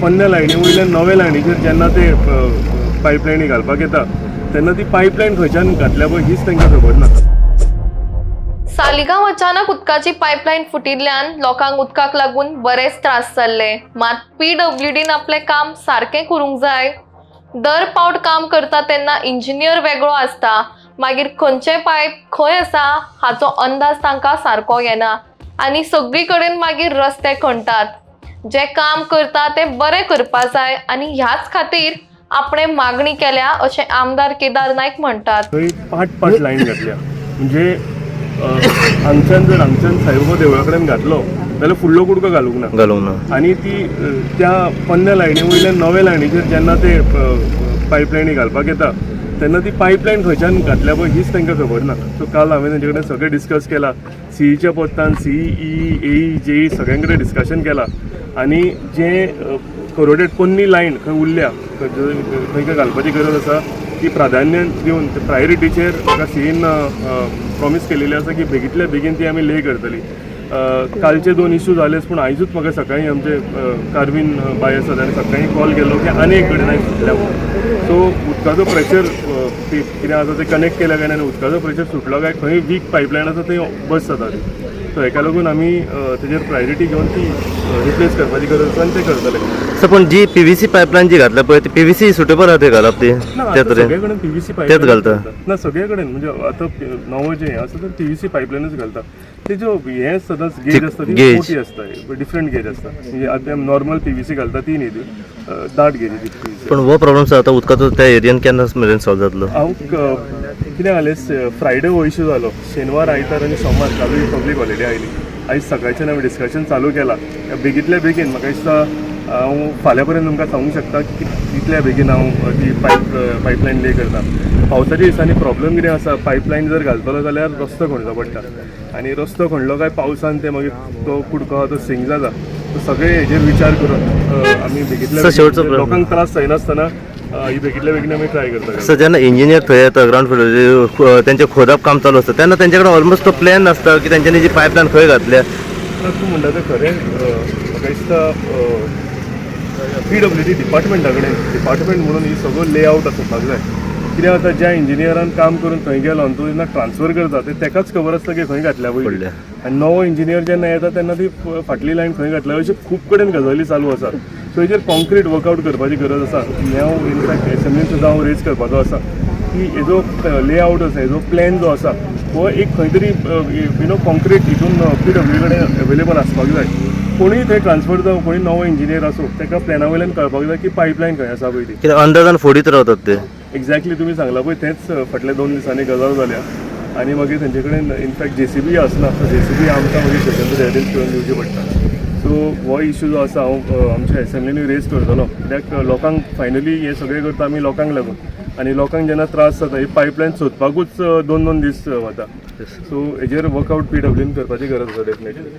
पोन्ने लायनी वयल्यान नवे लायनीचेर जेन्ना ते पायपलायनी घालपाक येता तेन्ना ती पायपलायन खंयच्यान घातल्या पळय हीच तांकां खबर ना। सालिगांव अचानक उदकाची पायपलायन फुटिल्ल्यान लोकांक उदकाक लागून बरेच त्रास जाल्ले, मात PWDन आपले काम सारकें करूंक जाय। दर पावट काम करता तेन्ना इंजिनियर वेगळो आसता, मागीर खंयचे पायप खंय आसा हाचो अंदाज तांकां सारको येना आनी सगळी कडेन मागीर रस्ते खणटात। जे काम करता ते बरें करपा जाय आनी ह्याच खातीर आपणे मागणी केल्या अशें आमदार केदार नायक म्हणटात। थंय पाट लायन घातल्या म्हणजे हांगच्यान साईबाबा देवळा कडेन घातलो जाल्यार फुडलो कुडको घालूंक ना आनी ती त्या पोन्ने लायनी वयल्यान नवे लायनीचेर जेन्ना ते पायपलायनी घालपाक येता तेन्ना ती पायपलायन खंयच्यान घातल्या पळय हीच तांकां खबर ना। सो काल हांवें तेंचे कडेन सगळें डिस्कस केलां, सीईच्या पोस्तान सीई एई जेई सगळ्यां कडेन डिस्कशन केलां आनी जे कोरोडेड पोन्नी लायन खंय उरल्या खंय घालपाची गरज आसा ती प्राधान्य दिवन प्रायोरिटीचेर म्हाका सीईन प्रॉमीस केलेली आसा की बेगींतल्या बेगीन ती आमी ले करतली। कालचे 2 इश्यू जालेच पूण आयजूच म्हाका सकाळीं आमचे कारवीन बाय आसा ताणें सकाळीं कॉल केलो की आनी एक कडेन सुटल्या सो उदकाचो प्रेशर कितें आसा ते कनेक्ट केल्या काय आनी उदकाचो प्रेशर सुटलो काय खंय वीक पायपलायन आसा थंय बस जाता ती। सो हेका लागून आमी तेजेर प्रायोरिटी घेवन ती रिप्लेस करपाची गरज आसा आनी ते करतले। सर पण जी PVC पायपलायन जी घातल्या पळय ती PVC सुटेबल आहा ते घालप ती सगळे कडेन PVC तेच घालता ना सगळे कडेन म्हणजे आतां नवो जे आसा ते PVC पायपलायनूच घालता। तेजो हे सदांच गेज आसता ती मोठी आसता, डिफरंट गेज आसता म्हणजे आतां नॉर्मल PVC घालता ती न्ही ती दाट गेज ती PVC। पण हो प्रॉब्लेम आतां उदकाचो त्या एरियान केन्ना मेरेन सॉल्व जातलो? हांव कितें जालें फ्रायडे हो इश्यू जालो, शेनवार आयतार आनी सोमार कालूय पब्लीक हॉलिडे आयली। आयज सकाळच्यान हांवें डिस्कशन चालू केलां, बेगींतल्या बेगीन म्हाका दिसता हांव फाल्यां पर्यंत तुमकां सांगूंक शकता की कितल्या बेगीन हांव ती पायपलायन ले करता। पावसाच्या दिसांनी प्रॉब्लेम कितें आसा, पायपलायन जर घालतलो जाल्यार रस्तो खणचो पडटा आनी रस्तो खणलो काय पावसान ते मागीर तो कुडको आहा तो सिंक जाता। सो सगळे हेजेर विचार करून आमी बेगींतल्या लोकांक त्रास जायनासतना ही बेगींतल्या बेगीन आमी ट्राय करता। सर जेन्ना इंजिनियर थंय येता ग्राउंड फ्लोर त्यांचे खोदप काम चालू आसता तेन्ना तेंचे कडेन ऑलमोस्ट तो प्लॅन आसता की तेंच्यांनी जी पायपलायन खंय घातल्या। तूं म्हणटा तें खरें, म्हाका दिसता PWD डिपार्टमेंट म्हणून ही सगळो लेआउट आसपाक जाय। कित्याक आतां ज्या इंजिनियरान काम करून थंय गेलो आनी तो जेन्ना ट्रान्सफर करता ते तेकाच खबर आसता की खंय घातल्या पयली आनी नवो इंजिनियर जेन्ना येता तेन्ना ती फाटली लायन खंय घातल्या अशें खूब कडेन गजाली चालू आसा। सो हेजेर कॉन्क्रीट वर्कआवट करपाची गरज आसा। हांव इनफॅक्ट एसेंब्लीन सुद्दां हांव रेज करपाचो आसा की हेजो लेआउट आसा, हेजो प्लॅन जो आसा हो एक खंय तरी कॉन्क्रीट हितून PWD कडेन अवेलेबल आसपाक जाय। कोणूय थंय ट्रान्सफर जावं, कोणी नवो इंजिनियर आसूं ताका प्लॅना वयल्यान कळपाक जाय की पायपलायन खंय आसा पळय ती। कित्याक अंदाजान फोडीत रावतात ते। एक्झॅक्टली तुमी सांगला पळय तेंच फाटल्या 2 दिसांनी गजाल जाल्या आनी मागीर तेंचे कडेन इनफॅक्ट JCB आसना, JCB आमकां मागीर सेकंडरी एरेंज करून दिवची पडटा। सो हो इश्यू जो आसा हांव आमच्या एसेंब्लीनी रेज करतलो कित्याक लोकांक फायनली हे सगळें करता आमी लोकांक लागून आनी लोकांक जेन्ना त्रास जाता ही पायपलायन सोदपाकूच 2-2 दीस वता। सो हेजेर वर्कआवट PWDन करपाची गरज आसा डेफिनेटली।